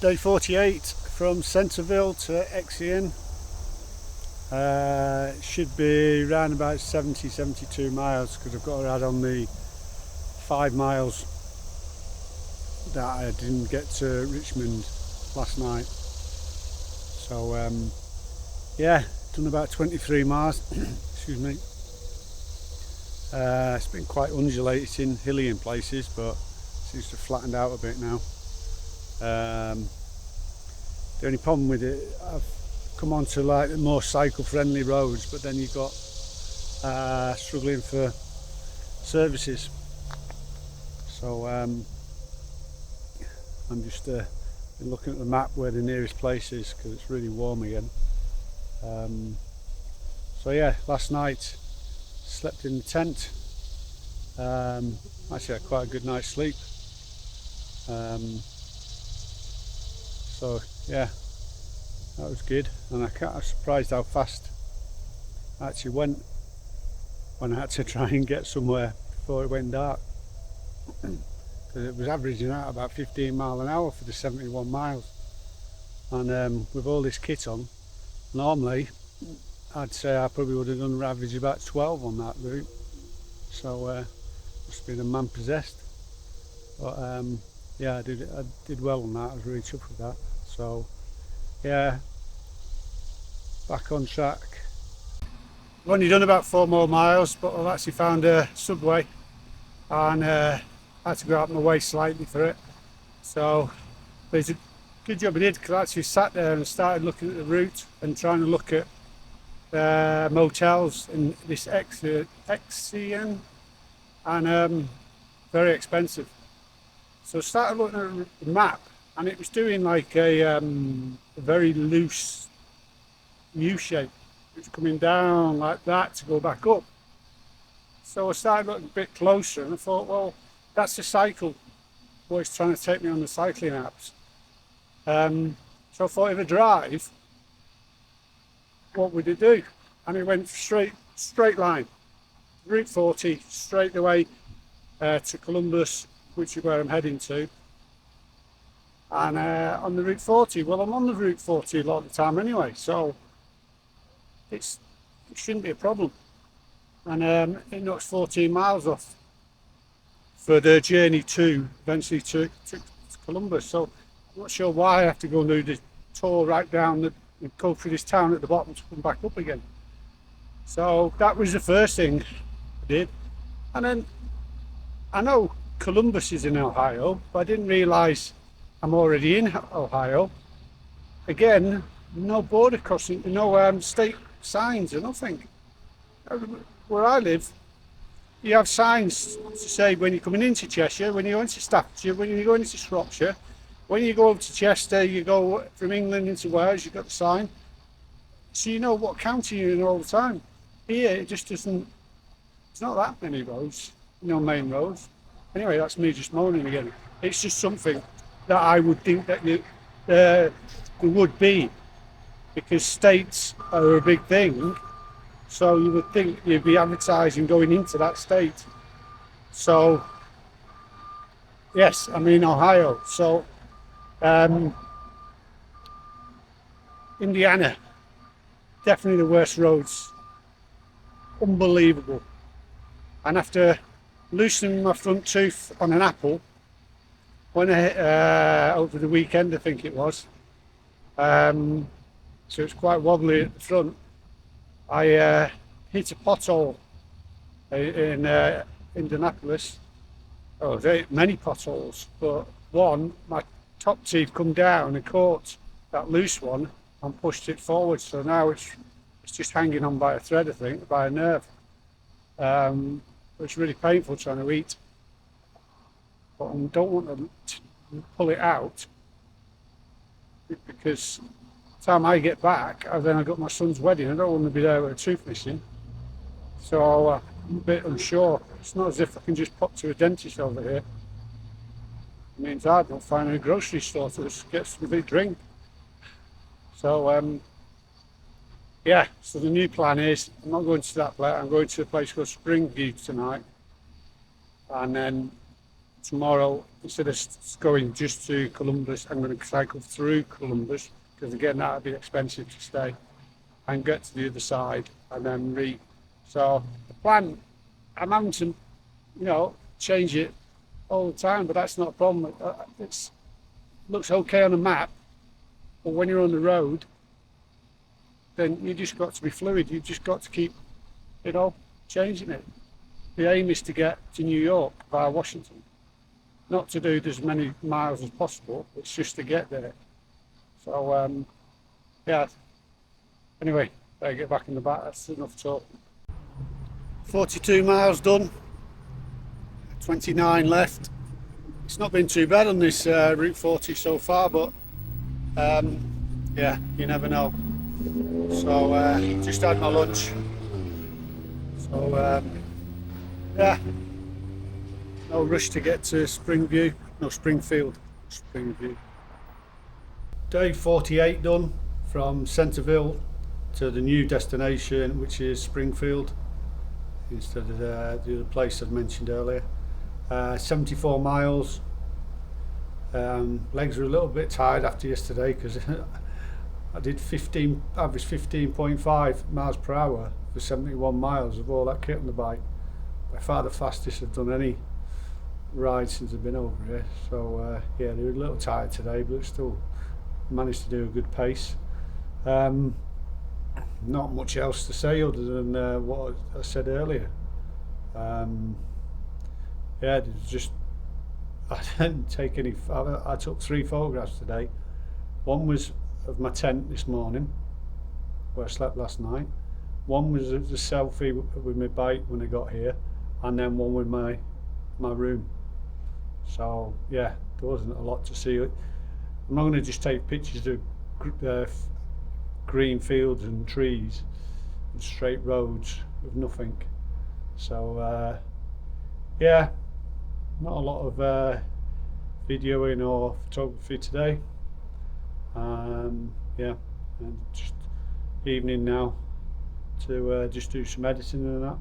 Day 48 from Centerville to Xenia. It should be around about 72 miles because I've got to add on the 5 miles that I didn't get to Richmond last night. So yeah, done about 23 miles. Excuse me. It's been quite undulating, hilly in places, but seems to have flattened out a bit now. The only problem with it, I've come onto like the more cycle-friendly roads, but then you've got struggling for services. So I'm just been looking at the map where the nearest place is because it's really warm again. So yeah, last night slept in the tent. Actually had quite a good night's sleep. So yeah, that was good, and I was surprised how fast I actually went when I had to try and get somewhere before it went dark, because it was averaging out about 15 miles an hour for the 71 miles, and with all this kit on, normally I'd say I probably would have done an average about 12 on that route. So must have been a man possessed, but yeah, I did well on that. I was really chuffed with that. So yeah, back on track. I've only done about 4 more miles, but I've actually found a subway, and I had to go out my way slightly for it. So it's a good job I did, because I actually sat there and started looking at the route and trying to look at motels in this Xenia, and very expensive. So I started looking at the map, and it was doing like a very loose U shape. It was coming down like that to go back up. So I started looking a bit closer, and I thought, well, that's the cycle. Boy's trying to take me on the cycling apps. So I thought, if I drive, what would it do? And it went straight line, Route 40, straight away to Columbus, which is where I'm heading to. And on the Route 40, well, I'm on the Route 40 a lot of the time anyway, so it shouldn't be a problem. And it knocks 14 miles off for the journey to eventually to Columbus. So I'm not sure why I have to go and do the tour right down and go through this town at the bottom to come back up again. So that was the first thing I did. And then I know Columbus is in Ohio, but I didn't realise I'm already in Ohio. Again, no border crossing, no state signs or nothing. Where I live, you have signs to say when you're coming into Cheshire, when you go into Staffordshire, when you go into Shropshire, when you go over to Chester, you go from England into Wales, you've got the sign. So you know what county you're in all the time. Here, it just doesn't, it's not that many roads, main roads. Anyway, that's me just moaning again. It's just something that I would think that there would be, because states are a big thing. So you would think you'd be advertising going into that state. So yes, I'm in Ohio. So Indiana, definitely the worst roads. Unbelievable. And after loosening my front tooth on an apple, when over the weekend, I think it was, so it's quite wobbly at the front, I hit a pothole in Indianapolis. Oh, there are many potholes, but one, my top teeth come down and caught that loose one and pushed it forward. So now it's just hanging on by a thread, I think, by a nerve. It's really painful trying to eat, but I don't want to pull it out, because by the time I get back, then I've got my son's wedding. I don't want to be there with a tooth missing. So I'm a bit unsure. It's not as if I can just pop to a dentist over here. It means I don't find a grocery store to get some big drink. So yeah, so the new plan is, I'm not going to that place, I'm going to a place called Springfield tonight, and then tomorrow, instead of going just to Columbus, I'm going to cycle through Columbus, because again that would be expensive to stay, and get to the other side and then so the plan, I'm having to, change it all the time, but that's not a problem. It looks okay on a map, but when you're on the road, then you just got to be fluid. You've just got to keep, changing it. The aim is to get to New York via Washington, not to do as many miles as possible. It's just to get there. So yeah. Anyway, better get back in the back. That's enough talk. 42 miles done. 29 left. It's not been too bad on this Route 40 so far, but yeah, you never know. So just had my lunch. So yeah, no rush to get to Springfield. Day 48 done, from Centerville to the new destination, which is Springfield, instead of the other place I'd mentioned earlier. 74 miles. Legs were a little bit tired after yesterday, because I did average 15.5 miles per hour for 71 miles of all that kit on the bike. By far the fastest I've done any ride since I've been over here. So yeah, they were a little tired today, but still managed to do a good pace. Not much else to say other than what I said earlier. Yeah, I didn't take any. I took 3 photographs today. One was of my tent this morning, where I slept last night. One was a selfie with my bike when I got here, and then one with my room. So yeah, there wasn't a lot to see. I'm not going to just take pictures of green fields and trees and straight roads with nothing. So yeah, not a lot of videoing or photography today. Yeah, and just evening now to just do some editing and that,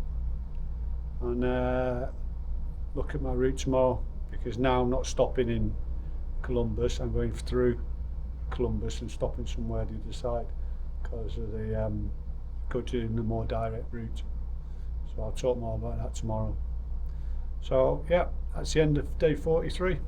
and look at my route tomorrow, because now I'm not stopping in Columbus. I'm going through Columbus and stopping somewhere the other side, because of the go to the more direct route. So I'll talk more about that tomorrow. So yeah, that's the end of day 43.